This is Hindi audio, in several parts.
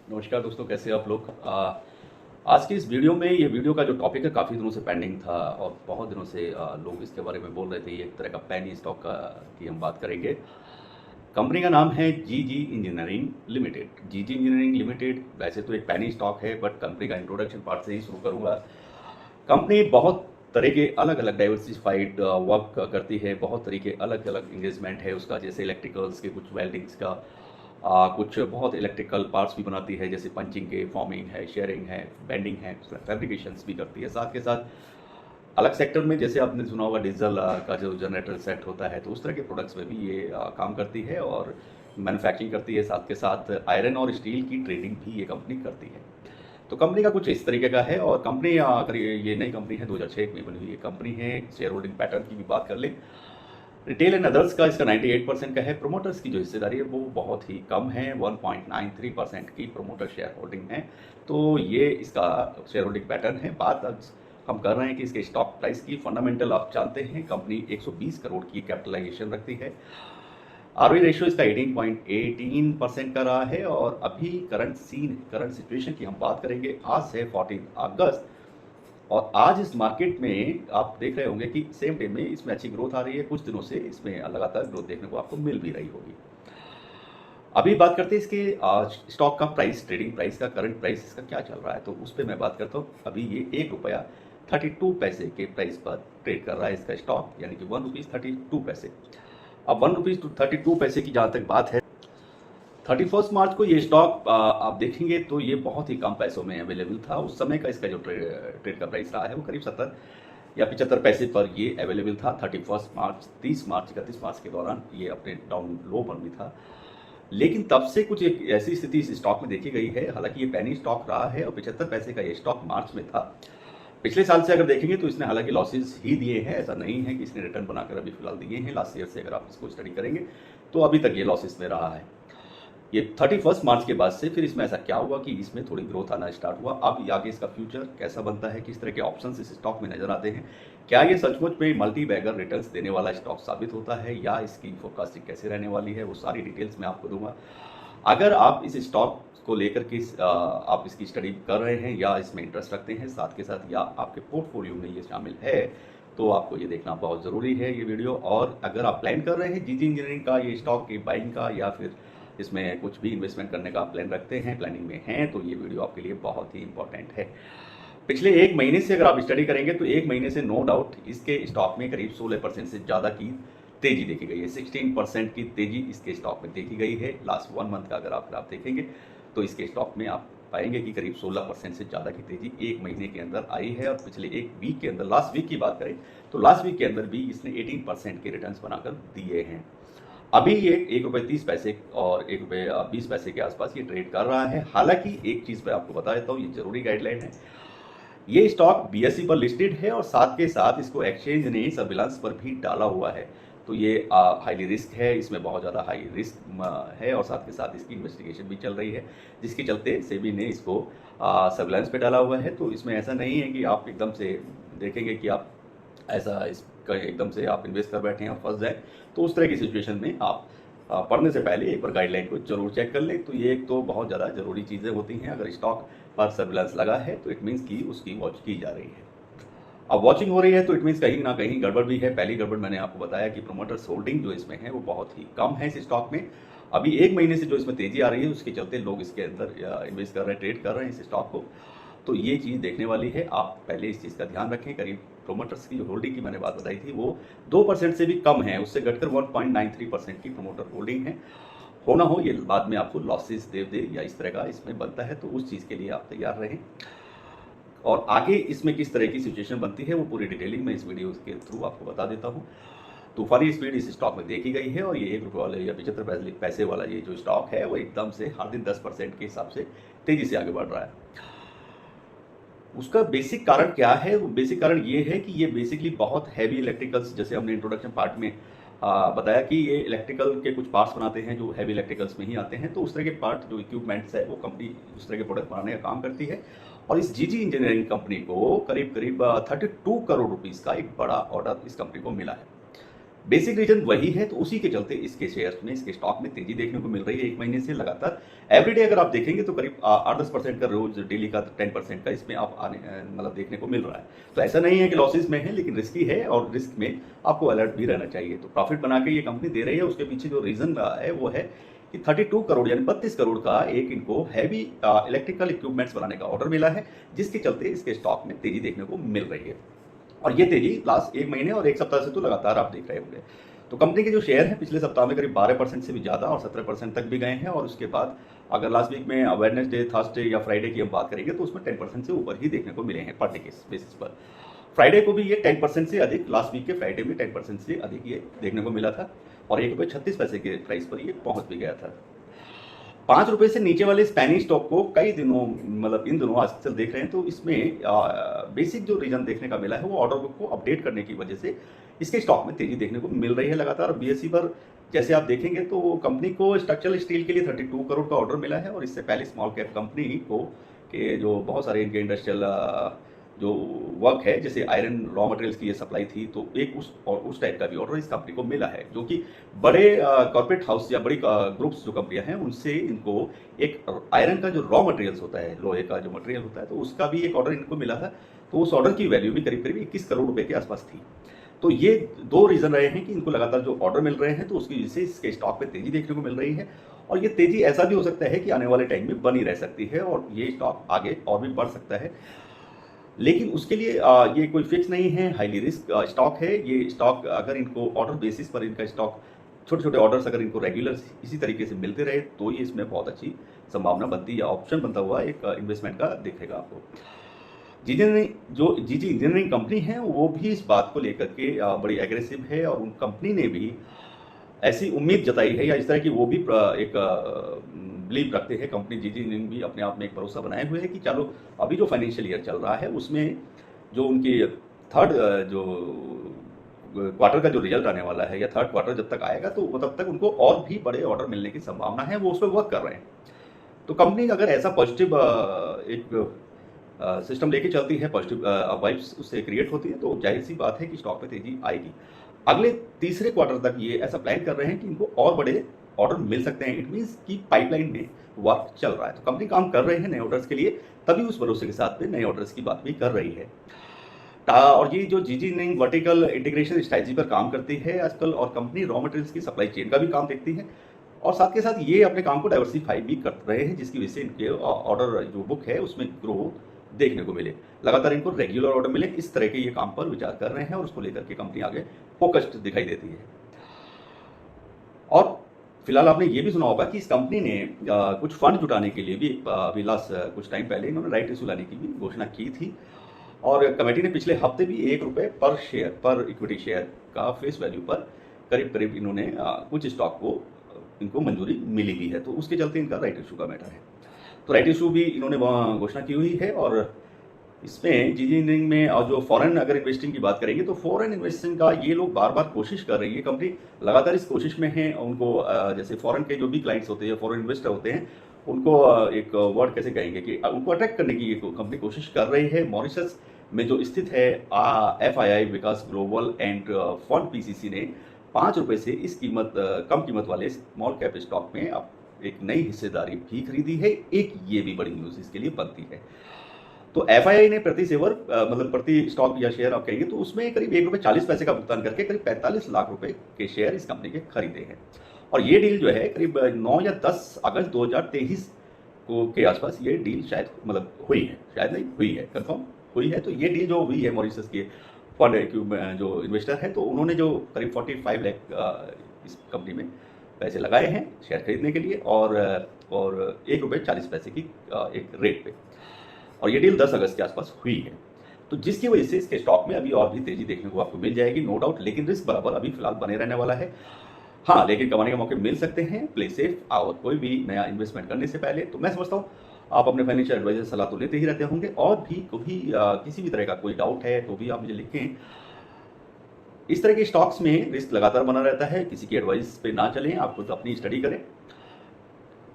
नमस्कार दोस्तों, कैसे हैं आप लोग। आज की इस वीडियो में ये वीडियो का जो टॉपिक है काफ़ी दिनों से पेंडिंग था और बहुत दिनों से लोग इसके बारे में बोल रहे थे। ये एक तरह का पेनी स्टॉक का की हम बात करेंगे। कंपनी का नाम है जीजी इंजीनियरिंग लिमिटेड। जीजी इंजीनियरिंग लिमिटेड वैसे तो एक पेनी स्टॉक है, बट कंपनी का इंट्रोडक्शन पार्ट से ही शुरू करूँगा। कंपनी बहुत तरह के अलग अलग डाइवर्सिफाइड वर्क करती है, बहुत तरीके अलग अलग इंगेजमेंट है उसका, जैसे इलेक्ट्रिकल्स के, कुछ वेल्डिंग्स का, कुछ बहुत इलेक्ट्रिकल पार्ट्स भी बनाती है, जैसे पंचिंग के, फॉर्मिंग है, शेयरिंग है, बेंडिंग है, फैब्रिकेशंस भी करती है। साथ के साथ अलग सेक्टर में, जैसे आपने सुना होगा डीजल का जो जनरेटर सेट होता है, तो उस तरह के प्रोडक्ट्स में भी ये काम करती है और मैन्युफैक्चरिंग करती है। साथ के साथ आयरन और स्टील की ट्रेडिंग भी ये कंपनी करती है। तो कंपनी का कुछ इस तरीके का है। और कंपनी अगर ये नई कंपनी है, 2006 में बनी हुई ये कंपनी है। शेयर होल्डिंग पैटर्न की भी बात कर ले, रिटेल एंड अदर्स का इसका 98% का है। प्रोमोटर्स की जो हिस्सेदारी है वो बहुत ही कम है, 1.93% की प्रोमोटर शेयर होल्डिंग है। तो ये इसका शेयर होल्डिंग पैटर्न है। बात आज हम कर रहे हैं कि इसके स्टॉक प्राइस की। फंडामेंटल आप जानते हैं, कंपनी 120 करोड़ की कैपिटलाइजेशन रखती है। आरओई रेशियो इसका 18.18% का रहा है। और अभी करंट सिचुएशन की हम बात करेंगे। आज से 14 अगस्त, और आज इस मार्केट में आप देख रहे होंगे कि सेम डे में इसमें अच्छी ग्रोथ आ रही है। कुछ दिनों से इसमें लगातार ग्रोथ देखने को आपको मिल भी रही होगी। अभी बात करते हैं इसके स्टॉक का प्राइस, ट्रेडिंग प्राइस का, करंट प्राइस इसका क्या चल रहा है, तो उस पर मैं बात करता हूँ। अभी ये 1 रुपया 32 पैसे के प्राइस पर ट्रेड कर रहा है इसका स्टॉक, यानी कि 1 रुपीज़ 32 पैसे। अब 1 रुपीज़ 32 पैसे की जहाँ तक बात है, 31 मार्च को ये स्टॉक आप देखेंगे तो ये बहुत ही कम पैसों में अवेलेबल था। उस समय का इसका जो ट्रेड का प्राइस रहा है वो करीब 70 या 75 पैसे पर ये अवेलेबल था। 31 मार्च, 30 मार्च, 31 मार्च के दौरान ये अपने डाउन लो पर भी था। लेकिन तब से कुछ एक ऐसी स्थिति इस स्टॉक में देखी गई है। हालांकि ये पैनी स्टॉक रहा है और 75 पैसे का ये स्टॉक मार्च में था। पिछले साल से अगर देखेंगे तो इसने हालांकि लॉसेस ही दिए हैं, ऐसा नहीं है कि इसने रिटर्न बनाकर अभी फिलहाल दिए हैं। लास्ट ईयर से अगर आप इसको स्टडी करेंगे तो अभी तक ये लॉसेस में रहा है। ये 31 मार्च के बाद से फिर इसमें ऐसा क्या हुआ कि इसमें थोड़ी ग्रोथ आना स्टार्ट हुआ। अब आगे इसका फ्यूचर कैसा बनता है, किस तरह के ऑप्शंस इस स्टॉक में नजर आते हैं, क्या ये सचमुच में मल्टी बैगर रिटर्न्स देने वाला स्टॉक साबित होता है, या इसकी फोरकास्टिंग कैसे रहने वाली है, वो सारी डिटेल्स मैं आपको दूंगा। अगर आप इस स्टॉक को लेकर के आप इसकी स्टडी कर रहे हैं या इसमें इंटरेस्ट रखते हैं, साथ के साथ या आपके पोर्टफोलियो में ये शामिल है, तो आपको ये देखना बहुत ज़रूरी है ये वीडियो। और अगर आप प्लान कर रहे हैं जीजी इंजीनियरिंग का, ये स्टॉक की बाइंग का, या फिर इसमें कुछ भी इन्वेस्टमेंट करने का प्लान रखते हैं, प्लानिंग में हैं, तो ये वीडियो आपके लिए बहुत ही इंपॉर्टेंट है। पिछले 1 महीने से अगर आप स्टडी करेंगे तो 1 महीने से नो डाउट इसके स्टॉक में करीब 16% से ज़्यादा की तेजी देखी गई है। 16% की तेजी इसके स्टॉक में देखी गई है। लास्ट 1 मंथ का अगर आप देखेंगे तो इसके स्टॉक में आप पाएंगे कि करीब 16% से ज़्यादा की तेजी 1 महीने के अंदर आई है। और पिछले 1 वीक के अंदर, लास्ट वीक की बात करें तो लास्ट वीक के अंदर भी इसने 18% के रिटर्न्स बनाकर दिए हैं। अभी ये 1 रुपये 30 पैसे और 1 रुपये 20 पैसे के आसपास ये ट्रेड कर रहा है। हालांकि एक चीज़ मैं आपको बता देता हूँ, ये जरूरी गाइडलाइन है। ये स्टॉक बीएसई पर लिस्टेड है और साथ के साथ इसको एक्सचेंज ने सर्विलांस पर भी डाला हुआ है। तो ये हाईली रिस्क है, इसमें बहुत ज़्यादा हाई रिस्क है। और साथ के साथ इसकी इन्वेस्टिगेशन भी चल रही है, जिसके चलते सेबी ने इसको सर्विलांस पे डाला हुआ है। तो इसमें ऐसा नहीं है कि आप एकदम से देखेंगे कि आप ऐसा इसका एकदम से आप इन्वेस्ट कर बैठे हैं और फंस जाए। तो उस तरह की सिचुएशन में आप पढ़ने से पहले एक बार गाइडलाइन को जरूर चेक कर लें। तो ये एक तो बहुत ज़्यादा ज़रूरी चीज़ें होती हैं। अगर स्टॉक पर सर्विलांस लगा है तो इट मीन्स कि उसकी वॉच की जा रही है। अब वॉचिंग हो रही है तो इट मीन्स कहीं ना कहीं गड़बड़ भी है। पहली गड़बड़ मैंने आपको बताया कि प्रोमोटर्स होल्डिंग जो इसमें है वो बहुत ही कम है इस स्टॉक में। अभी 1 महीने से जो इसमें तेजी आ रही है उसके चलते लोग इसके अंदर इन्वेस्ट कर रहे हैं, ट्रेड कर रहे हैं इस स्टॉक को। तो ये चीज़ देखने वाली है। आप पहले इस चीज़ का ध्यान रखें। करीब प्रोमोटर्स की जो होल्डिंग की मैंने बात बताई थी वो 2% से भी कम है, उससे घटकर 1.93% की प्रोमोटर होल्डिंग है। हो ना हो ये बाद में आपको लॉसेस दे या इस तरह का इसमें बनता है, तो उस चीज़ के लिए आप तैयार रहें। और आगे इसमें किस तरह की सिचुएशन बनती है वो पूरी डिटेलिंग मैं इस वीडियो के थ्रू आपको बता देता हूँ। तूफानी स्पीड इस स्टॉक में देखी गई है और ये 1 रुपये वाले या 75 पैसे वाला ये जो स्टॉक है वो एकदम से हर दिन 10% के हिसाब से तेजी से आगे बढ़ रहा है। उसका बेसिक कारण क्या है? वो बेसिक कारण ये है कि ये बेसिकली बहुत हैवी इलेक्ट्रिकल्स, जैसे हमने इंट्रोडक्शन पार्ट में बताया कि ये इलेक्ट्रिकल के कुछ पार्ट्स बनाते हैं जो हैवी इलेक्ट्रिकल्स में ही आते हैं। तो उस तरह के पार्ट जो इक्विपमेंट्स है वो कंपनी उस तरह के प्रोडक्ट बनाने का काम करती है। और इस जीजी इंजीनियरिंग कंपनी को करीब करीब 32 करोड़ रुपीज़ का एक बड़ा ऑर्डर इस कंपनी को मिला है। बेसिक रीजन वही है, तो उसी के चलते इसके शेयर्स में, इसके स्टॉक में तेजी देखने को मिल रही है 1 महीने से लगातार। एवरीडे अगर आप देखेंगे तो करीब 8-10% का, रोज डेली का 10% का इसमें आप मतलब देखने को मिल रहा है। तो ऐसा नहीं है कि लॉसेस में है, लेकिन रिस्की है और रिस्क में आपको अलर्ट भी रहना चाहिए। तो प्रॉफिट बना के ये कंपनी दे रही है, उसके पीछे जो रीजन है वो है कि 32 करोड़ यानी 32 करोड़ का एक इनको हैवी इलेक्ट्रिकल इक्विपमेंट्स बनाने का ऑर्डर मिला है, जिसके चलते इसके स्टॉक में तेजी देखने को मिल रही है। और ये तेजी लास्ट 1 महीने और 1 सप्ताह से तो लगातार आप देख रहे होंगे। तो कंपनी के जो शेयर हैं पिछले सप्ताह में करीब 12% से भी ज़्यादा और 17% तक भी गए हैं, और उसके बाद अगर लास्ट वीक में वेडनेसडे, थर्सडे या फ्राइडे की हम बात करेंगे तो उसमें 10% से ऊपर ही देखने को मिले हैं पर डे के बेसिस पर। फ्राइडे को भी ये 10% से अधिक, लास्ट वीक के फ्राइडे में 10% से अधिक ये देखने को मिला था, और ₹1.36 के प्राइस पर ये पहुंच भी गया था। ₹5 से नीचे वाले स्पेनिश स्टॉक को कई दिनों, मतलब इन दिनों आजकल देख रहे हैं, तो इसमें बेसिक जो रीजन देखने का मिला है वो ऑर्डर बुक को अपडेट करने की वजह से इसके स्टॉक में तेजी देखने को मिल रही है लगातार। बीएसई पर जैसे आप देखेंगे तो कंपनी को स्ट्रक्चरल स्टील के लिए 32 करोड़ का ऑर्डर मिला है, और इससे पहले स्मॉल कैप कंपनी को के जो बहुत सारे इनके इंडस्ट्रियल जो वर्क है, जैसे आयरन रॉ मटेरियल्स की ये सप्लाई थी, तो एक उस टाइप का भी ऑर्डर इस कंपनी को मिला है, जो कि बड़े कॉर्पोरेट हाउस या बड़ी ग्रुप्स जो कंपनियां हैं उनसे इनको एक आयरन का जो रॉ मटेरियल्स होता है, लोहे का जो मटेरियल होता है, तो उसका भी एक ऑर्डर इनको मिला था। तो उस ऑर्डर की वैल्यू भी करीब करीब 21 करोड़ रुपए के आसपास थी। तो ये दो रीजन रहे हैं कि इनको लगातार जो ऑर्डर मिल रहे हैं, तो उसकी वजह से इसके स्टॉक में तेजी देखने को मिल रही है, और ये तेजी ऐसा भी हो सकता है कि आने वाले टाइम में बनी रह सकती है और ये स्टॉक आगे और भी बढ़ सकता है। लेकिन उसके लिए ये कोई फिक्स नहीं है, हाईली रिस्क स्टॉक है ये स्टॉक। अगर इनको ऑर्डर बेसिस पर इनका स्टॉक, छोटे छोटे ऑर्डर्स अगर इनको रेगुलर इसी तरीके से मिलते रहे, तो ये इसमें बहुत अच्छी संभावना बनती या ऑप्शन बनता हुआ एक इन्वेस्टमेंट का दिखेगा आपको। जीजी इंजीनियरिंग कंपनी है, वो भी इस बात को लेकर के बड़ी एग्रेसिव है, और उन कंपनी ने भी ऐसी उम्मीद जताई है, या इस तरह की वो भी एक बिलीव रखते हैं। कंपनी जीजी इंजीनियरिंग भी अपने आप में एक भरोसा बनाए हुए है कि चलो अभी जो फाइनेंशियल ईयर चल रहा है उसमें जो उनकी थर्ड जो क्वार्टर का जो रिजल्ट आने वाला है, या थर्ड क्वार्टर जब तक आएगा, तो वो तब तक उनको और भी बड़े ऑर्डर मिलने की संभावना है, वो उस पर वर्क कर रहे हैं। तो कंपनी अगर ऐसा पॉजिटिव एक सिस्टम लेके चलती है, पॉजिटिव वाइब्स उससे क्रिएट होती है, तो जाहिर सी बात है कि स्टॉक पे तेजी आएगी। अगले तीसरे क्वार्टर तक ये ऐसा प्लान कर रहे हैं कि इनको और बड़े ऑर्डर मिल सकते हैं। इट मीन्स कि पाइपलाइन में वर्क चल रहा है, तो कंपनी काम कर रहे हैं नए ऑर्डर्स के लिए, तभी उस भरोसे के साथ में नए ऑर्डर्स की बात भी कर रही है। और ये जो जीजी इंजीनियरिंग वर्टिकल इंटीग्रेशन स्ट्रैटेजी पर काम करती है आजकल, और कंपनी रॉ मटेरियल्स की सप्लाई चेन का भी काम देखती है, और साथ के साथ ये अपने काम को डाइवर्सिफाई भी कर रहे हैं, जिसकी वजह से इनके ऑर्डर जो बुक है उसमें ग्रोथ देखने को मिले, लगातार इनको रेगुलर ऑर्डर मिले, इस तरह के ये काम पर विचार कर रहे हैं, और उसको लेकर के कंपनी आगे फोकस्ड दिखाई देती है। और फिलहाल आपने ये भी सुना होगा कि इस कंपनी ने कुछ फंड जुटाने के लिए भी अभी लास्ट कुछ टाइम पहले इन्होंने राइट इशू लाने की भी घोषणा की थी, और कमेटी ने पिछले हफ्ते भी ₹1 पर शेयर, पर इक्विटी शेयर का फेस वैल्यू पर करीब करीब इन्होंने कुछ स्टॉक को इनको मंजूरी मिली भी है, तो उसके चलते इनका राइट इशू का मैटर है। तो राइट इशू भी इन्होंने घोषणा की हुई है, और इसमें जीजी इंजीनियरिंग में और जो फॉरेन अगर इन्वेस्टिंग की बात करेंगे, तो फॉरेन इन्वेस्टिंग का ये लोग बार बार कोशिश कर रही है, कंपनी लगातार इस कोशिश में है। उनको जैसे फॉरेन के जो भी क्लाइंट्स होते हैं, फॉरेन इन्वेस्टर होते हैं, उनको एक वर्ड कैसे कहेंगे कि उनको अट्रैक्ट करने की ये कंपनी कोशिश कर रही है। मॉरिशस में जो स्थित है FII विकास ग्लोबल एंड फंड PCC ने ₹5 से इस कीमत कम कीमत वाले स्मॉल कैप स्टॉक में अब एक नई हिस्सेदारी भी खरीदी है। एक ये भी बड़ी न्यूज़ इसके लिए बनती है। तो FII ने प्रति शेयर मतलब प्रति स्टॉक या शेयर आप कहेंगे, तो उसमें करीब ₹1.40 का भुगतान करके करीब 45 लाख रुपए के शेयर इस कंपनी के खरीदे हैं। और ये डील जो है करीब 9 या 10 अगस्त 2023 को के आसपास ये डील शायद मतलब हुई है, शायद नहीं हुई है, कंफर्म हुई है। तो ये डील जो हुई है मॉरिशस के फंड जो इन्वेस्टर है, तो उन्होंने जो करीब 45 लाख इस कंपनी में पैसे लगाए हैं शेयर खरीदने के लिए, और ₹1.40 की एक रेट पे, और ये डील 10 अगस्त के आसपास हुई है। तो जिसकी वजह से इसके स्टॉक में अभी और भी तेजी देखने को आपको मिल जाएगी, नो डाउट, लेकिन रिस्क बराबर अभी फिलहाल बने रहने वाला है। हाँ, लेकिन कमाने के मौके मिल सकते हैं, प्ले सेफ। और कोई भी नया इन्वेस्टमेंट करने से पहले तो मैं समझता हूँ आप अपने फाइनेंशियल एडवाइजर से सलाह तो लेते ही रहते होंगे, और भी कभी किसी भी तरह का कोई डाउट है तो भी आप मुझे लिखें। इस तरह के स्टॉक्स में रिस्क लगातार बना रहता है, किसी की एडवाइस पे ना चलें, आप खुद अपनी स्टडी करें।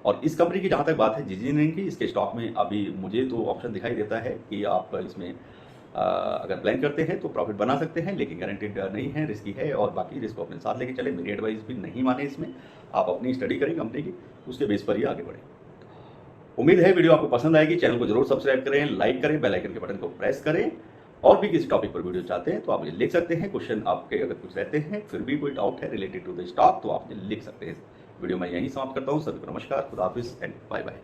और इस कंपनी की जहाँ तक बात है जीजी इंजीनियरिंग की, इसके स्टॉक में अभी मुझे तो ऑप्शन दिखाई देता है कि आप इसमें अगर प्लान करते हैं तो प्रॉफिट बना सकते हैं, लेकिन गारंटेड नहीं है, रिस्की है और बाकी रिस्क को अपने साथ लेके चले। मेरी एडवाइस भी नहीं माने इसमें, आप अपनी स्टडी करें कंपनी की, उसके बेस पर ही आगे बढ़ें। उम्मीद है वीडियो आपको पसंद आएगी। चैनल को जरूर सब्सक्राइब करें, लाइक करें, बेल आइकन के बटन को प्रेस करें। और भी किसी टॉपिक पर वीडियो चाहते हैं तो आप मुझे लिख सकते हैं। क्वेश्चन आपके अगर कुछ रहते हैं, फिर भी कोई डाउट है रिलेटेड टू द स्टॉक, तो आप मुझे लिख सकते हैं। वीडियो मैं यहीं समाप्त करता हूँ। सभी को नमस्कार, खुदा हाफिज़ एंड बाय बाय।